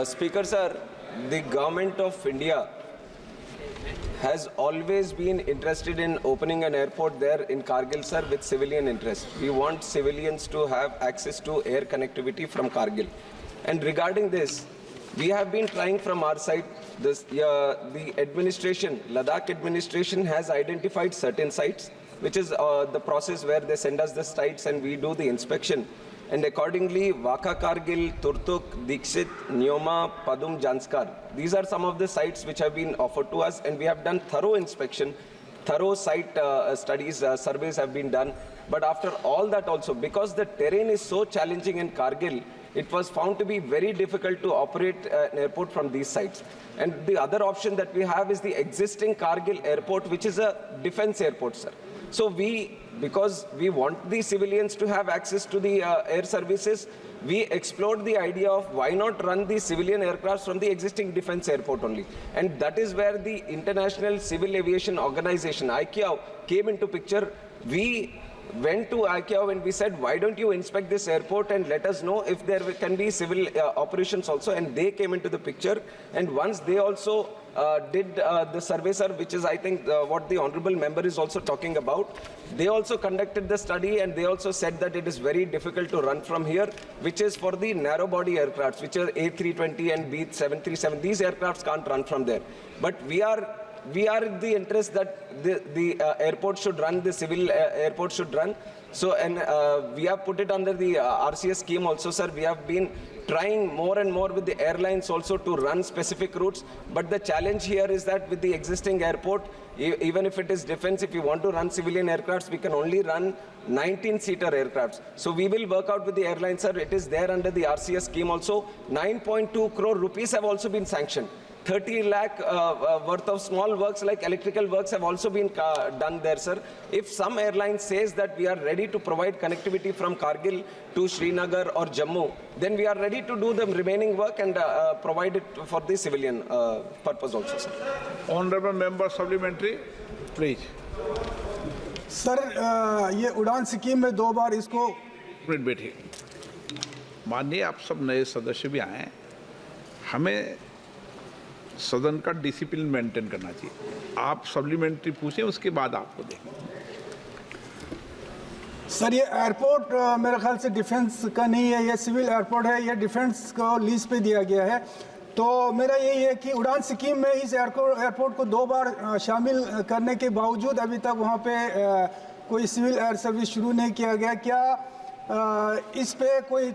Speaker sir, the government of India has always been interested in opening an airport there in Kargil, sir, with civilian interest. We want civilians to have access to air connectivity from Kargil. And regarding this, we have been trying from our side. The administration, Ladakh administration, has identified certain sites, which is the process where they send us the sites and we do the inspection. And accordingly, Waka Kargil, Turtuk, Dikshit, Nyoma, Padum, Janskar. These are some of the sites which have been offered to us, and we have done thorough inspection, thorough site studies, surveys have been done. But after all that also, because the terrain is so challenging in Kargil, it was found to be very difficult to operate an airport from these sites. And the other option that we have is the existing Kargil airport, which is a defense airport, sir. So because we want the civilians to have access to the air services, we explored the idea of why not run the civilian aircrafts from the existing defense airport only. And that is where the International Civil Aviation Organization, ICAO, came into picture. We went to ICAO and we said, why don't you inspect this airport and let us know if there can be civil operations also, and they came into the picture. And once they also did the survey, sir, which is I think what the honorable member is also talking about, they also conducted the study and they also said that it is very difficult to run from here, which is for the narrow body aircrafts, which are A320 and B737. These aircrafts can't run from there. But we are in the interest that the airport should run, the civil airport should run. So, and we have put it under the RCS scheme also, sir. We have been trying more and more with the airlines also to run specific routes. But the challenge here is that with the existing airport, even if it is defense, if you want to run civilian aircrafts, we can only run 19-seater aircrafts. So we will work out with the airlines, sir. It is there under the RCS scheme also. 9.2 crore rupees have also been sanctioned. 30 lakh worth of small works like electrical works have also been done there, sir. If some airline says that we are ready to provide connectivity from Kargil to Srinagar or Jammu, then we are ready to do the remaining work and provide it for the civilian purpose also, sir. Honorable member supplementary, please. Sir ये उड़ान scheme में 2 बार इसको minute बैठिए। माननीय आप सब नए सदस्य भी आए हैं, हमें सदन का डिसिप्लिन मेंटेन करना चाहिए। आप सप्लीमेंट्री पूछें, उसके बाद आपको देंगे। सर ये एयरपोर्ट मेरे ख्याल से डिफेंस का नहीं है, ये सिविल एयरपोर्ट है, ये डिफेंस को लीज पे दिया गया है। तो मेरा यही है कि उड़ान स्कीम में इस एयरपोर्ट को 2 बार शामिल करने के बावजूद अभी तक वहाँ पे कोई सिविल एयर सर्विस शुरू नहीं किया गया। क्या इस पे कोई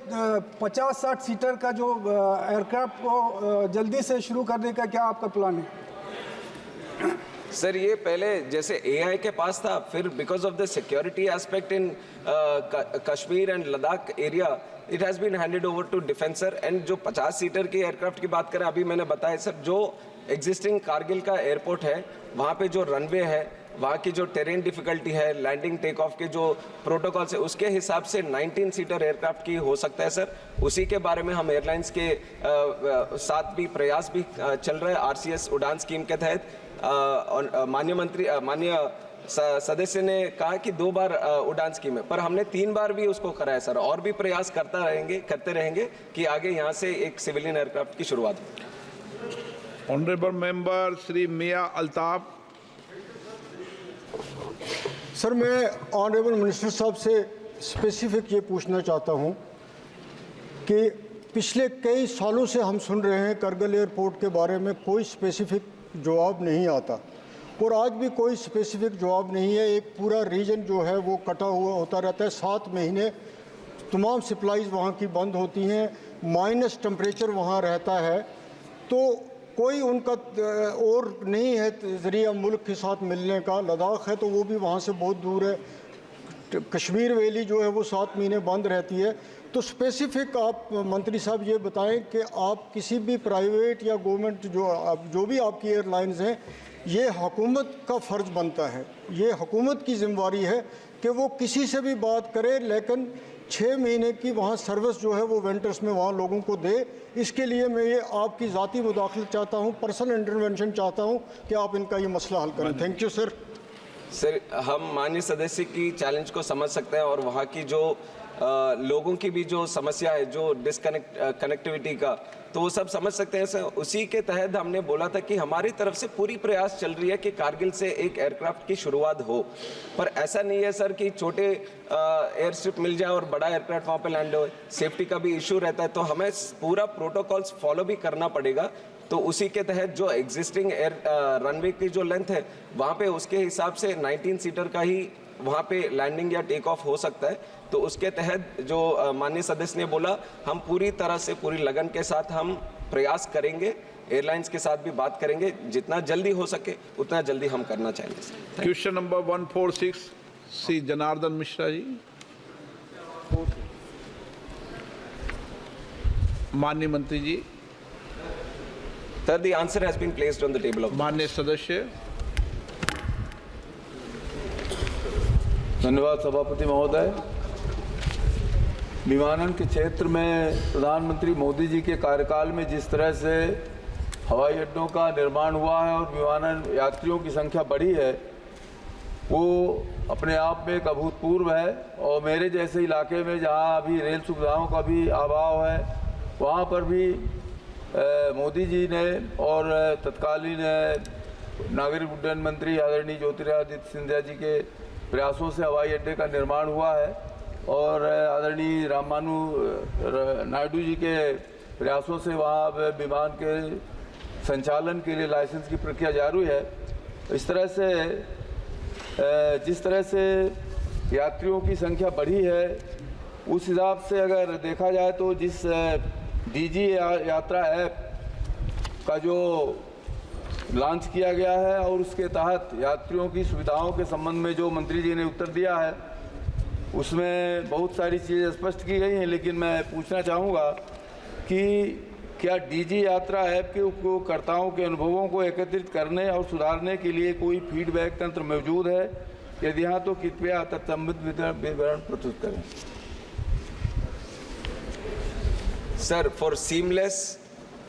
50-60 सीटर का जो एयरक्राफ्ट को जल्दी से शुरू करने का क्या आपका प्लान है? सर ये पहले जैसे AI के पास था, फिर because of the security aspect in Kashmir and Ladakh area, it has been handed over to defence. And जो 50 सीटर के एयरक्राफ्ट की बात करें, अभी मैंने बताया सर, जो एग्जिस्टिंग कारगिल का एयरपोर्ट है, वहाँ पे जो रनवे है, वहाँ की जो टेरेन डिफिकल्टी है, लैंडिंग टेक ऑफ के जो प्रोटोकॉल्स है, उसके हिसाब से 19 सीटर एयरक्राफ्ट की हो सकता है सर। उसी के बारे में हम एयरलाइंस के साथ भी प्रयास भी चल रहे हैं RCS उड़ान स्कीम के तहत। माननीय सदस्य ने कहा कि 2 बार उड़ान स्कीम है, पर हमने 3 बार भी उसको कराया सर, और भी प्रयास करते रहेंगे कि आगे यहाँ से एक सिविलियन एयरक्राफ्ट की शुरुआत हो। ऑनरेबल मेंबर श्री मियां अल्ताफ। सर मैं ऑनरेबल मिनिस्टर साहब से स्पेसिफिक ये पूछना चाहता हूँ कि पिछले कई सालों से हम सुन रहे हैं करगिल एयरपोर्ट के बारे में कोई स्पेसिफिक जवाब नहीं आता, और आज भी कोई स्पेसिफिक जवाब नहीं है। एक पूरा रीजन जो है वो कटा हुआ होता रहता है। 7 महीने तमाम सप्लाईज वहाँ की बंद होती हैं, माइनस टेम्परेचर वहाँ रहता है, तो कोई उनका और नहीं है ज़रिया मुल्क के साथ मिलने का। लद्दाख है तो वो भी वहाँ से बहुत दूर है, कश्मीर वैली जो है वो 7 महीने बंद रहती है। तो स्पेसिफिक आप मंत्री साहब ये बताएं कि आप किसी भी प्राइवेट या गवर्नमेंट जो भी आपकी एयरलाइंस हैं, ये हुकूमत का फ़र्ज़ बनता है, ये हुकूमत की ज़िम्मेदारी है कि वो किसी से भी बात करे, लेकिन 6 महीने की वहाँ सर्विस जो है वो विंटर्स में वहाँ लोगों को दे। इसके लिए मैं ये आपकी ज़ाती मुदाखलत चाहता हूँ, पर्सनल इंटरवेंशन चाहता हूँ कि आप इनका ये मसला हल करें। Thank you sir. सर हम माननीय सदस्य की चैलेंज को समझ सकते हैं, और वहाँ की जो लोगों की भी जो समस्या है, जो कनेक्टिविटी का, तो वो सब समझ सकते हैं सर। उसी के तहत हमने बोला था कि हमारी तरफ से पूरी प्रयास चल रही है कि कारगिल से एक एयरक्राफ्ट की शुरुआत हो, पर ऐसा नहीं है सर कि छोटे एयर स्ट्रिप मिल जाए और बड़ा एयरक्राफ्ट वहाँ पे लैंड हो। सेफ्टी का भी इशू रहता है, तो हमें पूरा प्रोटोकॉल्स फॉलो भी करना पड़ेगा। तो उसी के तहत जो एग्जिस्टिंग एयर रनवे की जो लेंथ है वहाँ पे उसके हिसाब से 19 सीटर का ही वहाँ पे लैंडिंग या टेक ऑफ हो सकता है। तो उसके तहत जो माननीय सदस्य ने बोला, हम पूरी तरह से पूरी लगन के साथ हम प्रयास करेंगे, एयरलाइंस के साथ भी बात करेंगे, जितना जल्दी हो सके उतना जल्दी हम करना चाहेंगे। Question number 146 Shri Janardan Mishra ji. माननीय मंत्री जी। Sir, the answer has been placed on the table of. माननीय सदस्य। धन्यवाद सभापति महोदय। विमानन के क्षेत्र में प्रधानमंत्री मोदी जी के कार्यकाल में जिस तरह से हवाई अड्डों का निर्माण हुआ है और विमानन यात्रियों की संख्या बढ़ी है, वो अपने आप में एक अभूतपूर्व है। और मेरे जैसे इलाके में जहाँ अभी रेल सुविधाओं का भी अभाव है, वहाँ पर भी मोदी जी ने और तत्कालीन नागरिक उड्डयन मंत्री आदरणीय ज्योतिरादित्य सिंधिया जी के प्रयासों से हवाई अड्डे का निर्माण हुआ है और आदरणीय रामानु नायडू जी के प्रयासों से वहाँ विमान के संचालन के लिए लाइसेंस की प्रक्रिया जारी है। इस तरह से जिस तरह से यात्रियों की संख्या बढ़ी है, उस हिसाब से अगर देखा जाए तो जिस डीजी यात्रा ऐप का जो लॉन्च किया गया है और उसके तहत यात्रियों की सुविधाओं के संबंध में जो मंत्री जी ने उत्तर दिया है, उसमें बहुत सारी चीज़ें स्पष्ट की गई हैं। लेकिन मैं पूछना चाहूँगा कि क्या डीजी यात्रा ऐप के उपयोगकर्ताओं के अनुभवों को एकत्रित करने और सुधारने के लिए कोई फीडबैक तंत्र मौजूद है? यदि हाँ, तो कृपया तत्संबंधित विवरण प्रस्तुत करें। Sir, for seamless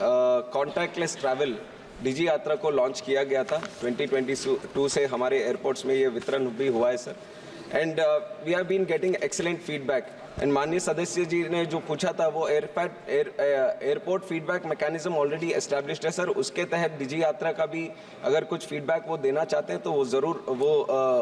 contactless travel DG यात्रा को लॉन्च किया गया था। 2022 से हमारे एयरपोर्ट्स में ये वितरण भी हुआ है sir, and we have been getting excellent feedback. And माननीय सदस्य जी ने जो पूछा था, वो airport feedback mechanism already established है सर। उसके तहत डीजी यात्रा का भी अगर कुछ फीडबैक वो देना चाहते हैं तो वो ज़रूर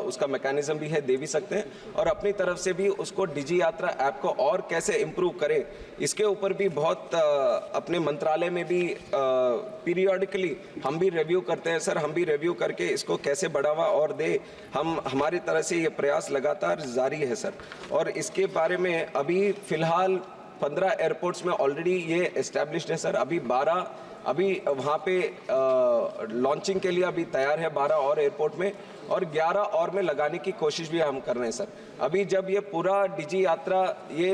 उसका मैकेनिज्म भी है, दे भी सकते हैं। और अपनी तरफ से भी उसको डीजी यात्रा ऐप को और कैसे इम्प्रूव करें, इसके ऊपर भी बहुत अपने मंत्रालय में भी पीरियडिकली हम भी रिव्यू करते हैं सर। हम भी रिव्यू करके इसको कैसे बढ़ावा और दे, हमारी तरह से ये प्रयास लगातार जारी है सर। और इसके बारे में अभी फिलहाल 15 एयरपोर्ट्स में ऑलरेडी ये एस्टैब्लिश्ड है सर। अभी 12 अभी वहाँ पे लॉन्चिंग के लिए अभी तैयार है 12 और एयरपोर्ट में, और 11 और में लगाने की कोशिश भी हम कर रहे हैं सर। अभी जब ये पूरा डीजी यात्रा ये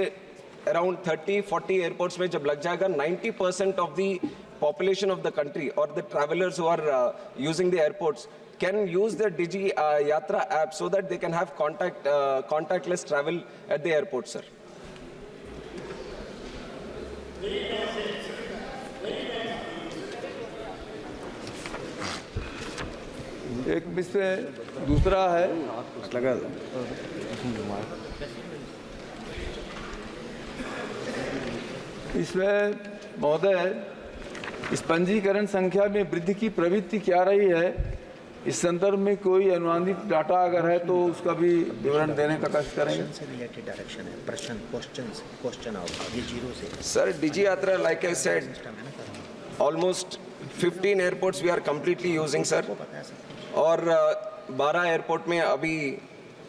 अराउंड 30-40 एयरपोर्ट्स में जब लग जाएगा, 90% of the population of the country or the travelers who are using the airports can use the Digi Yatra app so that they can have contactless travel at the airport, sir. एक विषय दूसरा है, इसमें महोदय इस पंजीकरण संख्या में वृद्धि की प्रवृत्ति क्या रही है? इस संदर्भ में कोई अनुमानित डाटा अगर है तो उसका भी विवरण देने का कष्ट करेंगे। Sir, DigiYatra like I said almost 15 airports we are completely using sir, और 12 एयरपोर्ट में अभी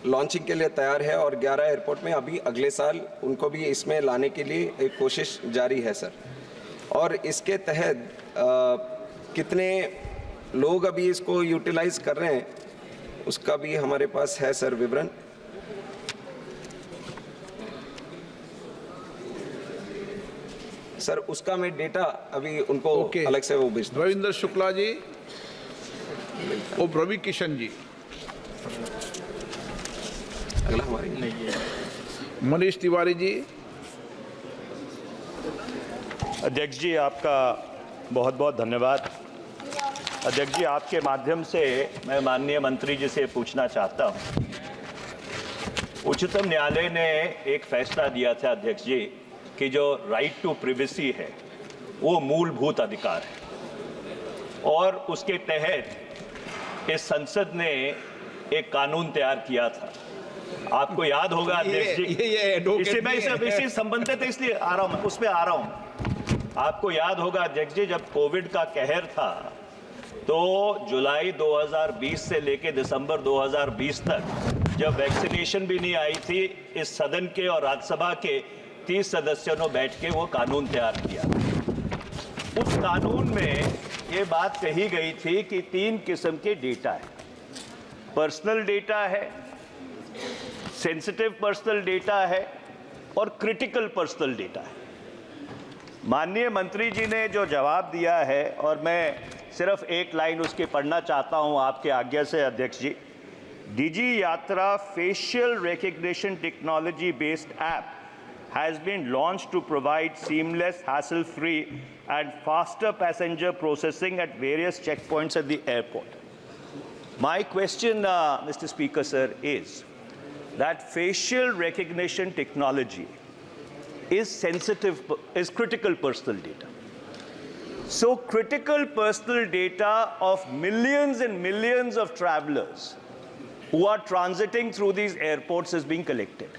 लॉन्चिंग के लिए तैयार है, और 11 एयरपोर्ट में अभी अगले साल उनको भी इसमें लाने के लिए एक कोशिश जारी है सर। और इसके तहत कितने लोग अभी इसको यूटिलाइज कर रहे हैं उसका भी हमारे पास है सर विवरण। सर उसका मैं डेटा अभी उनको अलग से वो भेज दूं। रविंद्र शुक्ला जी और रवि किशन जी। अगला हमारी मनीष तिवारी जी। अध्यक्ष जी, आपका बहुत बहुत धन्यवाद। अध्यक्ष जी, आपके माध्यम से मैं माननीय मंत्री जी से पूछना चाहता हूं उच्चतम न्यायालय ने एक फैसला दिया था अध्यक्ष जी कि जो राइट टू प्रिवेसी है वो मूलभूत अधिकार है और उसके तहत इस संसद ने एक कानून तैयार किया था। आपको याद होगा अध्यक्ष जी, इसी संबंधित इसलिए आ रहा हूं, उसमें आ रहा हूं। आपको याद होगा अध्यक्ष जी, जब कोविड का कहर था तो जुलाई 2020 से लेकर दिसंबर 2020 तक जब वैक्सीनेशन भी नहीं आई थी, इस सदन के और राज्यसभा के 30 सदस्यों ने बैठ के वो कानून तैयार किया। उस कानून में ये बात कही गई थी कि 3 किस्म के डेटा है, पर्सनल डेटा है, सेंसिटिव पर्सनल डेटा है और क्रिटिकल पर्सनल डेटा है। माननीय मंत्री जी ने जो जवाब दिया है, और मैं सिर्फ एक लाइन उसकी पढ़ना चाहता हूं आपके आज्ञा से अध्यक्ष जी। डिजी यात्रा facial recognition technology based app has been launched to provide seamless, hassle-free and faster passenger processing at various checkpoints at the airport. My question, Mr. Speaker, sir, is that facial recognition technology is sensitive, is critical personal data. So critical personal data of millions and millions of travelers who are transiting through these airports is being collected.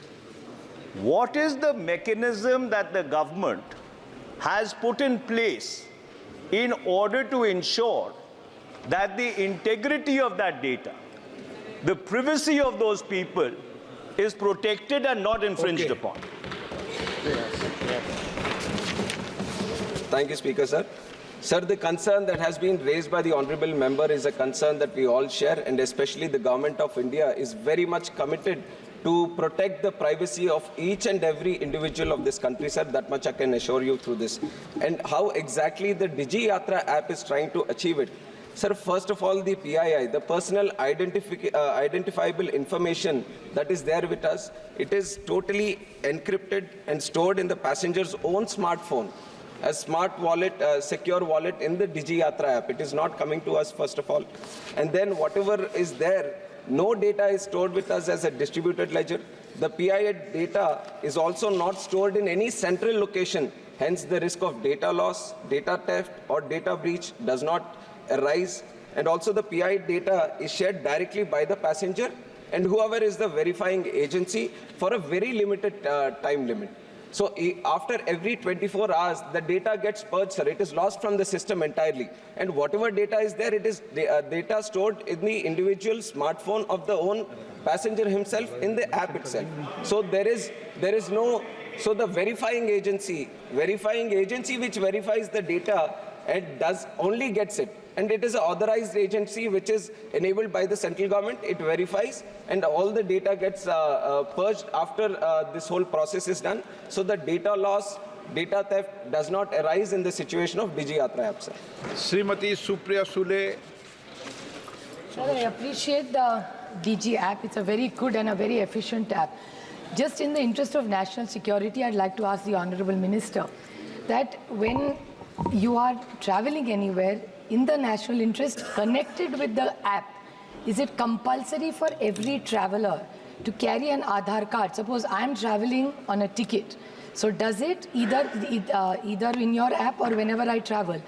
What is the mechanism that the government has put in place in order to ensure that the integrity of that data, the privacy of those people is protected and not infringed upon? Thank you, Speaker, sir. Sir, the concern that has been raised by the honourable member is a concern that we all share, and especially the Government of India is very much committed to protect the privacy of each and every individual of this country, sir. That much I can assure you through this. And how exactly the Digi Yatra app is trying to achieve it? Sir, first of all, the PII, the personal identifiable information that is there with us, it is totally encrypted and stored in the passenger's own smartphone, a smart wallet, a secure wallet in the Digi Yatra app. It is not coming to us, first of all. And then whatever is there, no data is stored with us as a distributed ledger. The PII data is also not stored in any central location. Hence, the risk of data loss, data theft, or data breach does not arise. And also, the PII data is shared directly by the passenger and whoever is the verifying agency for a very limited time limit. So after every 24 hours, the data gets purged, sir. It is lost from the system entirely. And whatever data is there, it is data stored in the individual smartphone of the own passenger himself in the app itself. So there is no, so the verifying agency which verifies the data and only gets it. And it is an authorized agency which is enabled by the central government. It verifies and all the data gets purged after this whole process is done. So the data loss, data theft does not arise in the situation of Digi Yatra app, sir. Srimati Supriya Sule. Sir, I appreciate the DG app. It's a very good and a very efficient app. Just in the interest of national security, I'd like to ask the Honorable Minister that when you are traveling anywhere, in the national interest, connected with the app, is it compulsory for every traveler to carry an Aadhaar card? Suppose I am traveling on a ticket. So does it either in your app or whenever I travel,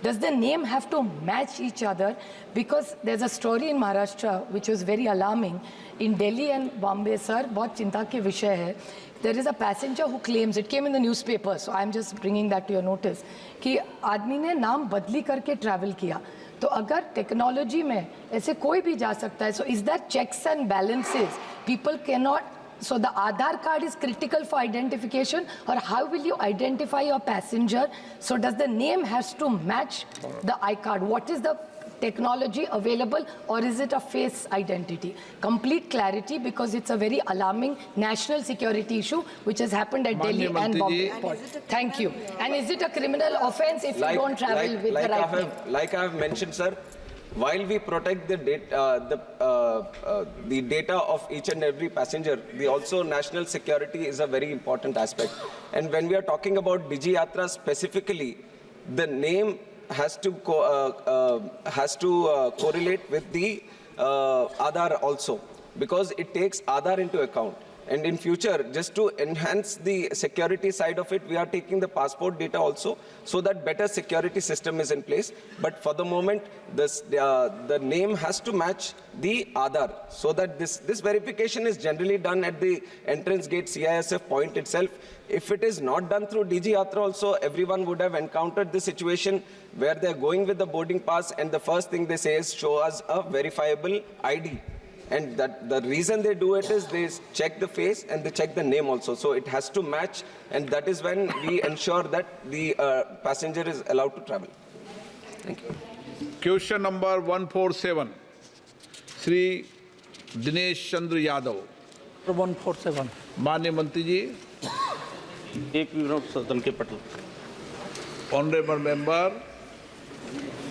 does the name have to match each other? Because there's a story in Maharashtra which was very alarming. In Delhi and Bombay, sir, बहुत चिंता के विषय है. There is a passenger who claims, it came in the newspaper, so I'm just bringing that to your notice, कि आदमी ने नाम बदली करके travel किया. तो अगर टेक्नोलॉजी में ऐसे कोई भी जा सकता है, so is that checks and balances? People cannot. So the Aadhaar card is critical for identification, or how will you identify your passenger? So does the name has to match the iCard? What is the technology available, or is it a face identity? Complete clarity, because it's a very alarming national security issue which has happened at Delhi and Bombay Airport. Thank you. And is it a criminal offense if you don't travel with the right name? Like I have mentioned, sir, while we protect the data of each and every passenger, also national security is a very important aspect. And when we are talking about Digi Yatra specifically, the name has to correlate with the Aadhaar also, because it takes Aadhaar into account. And in future, just to enhance the security side of it, we are taking the passport data also, so that better security system is in place. But for the moment, the name has to match the Aadhaar, so that this verification is generally done at the entrance gate CISF point itself. If it is not done through DG Yatra also, everyone would have encountered the situation where they're going with the boarding pass and the first thing they say is, show us a verifiable ID. And that the reason they do it is they check the face and they check the name also. So it has to match, and that is when we ensure that the passenger is allowed to travel. Thank you. Question number 147 Shri Dinesh Chandra Yadav. 147। माननीय मंत्री जी। एक minute सदन के पटल। Honourable member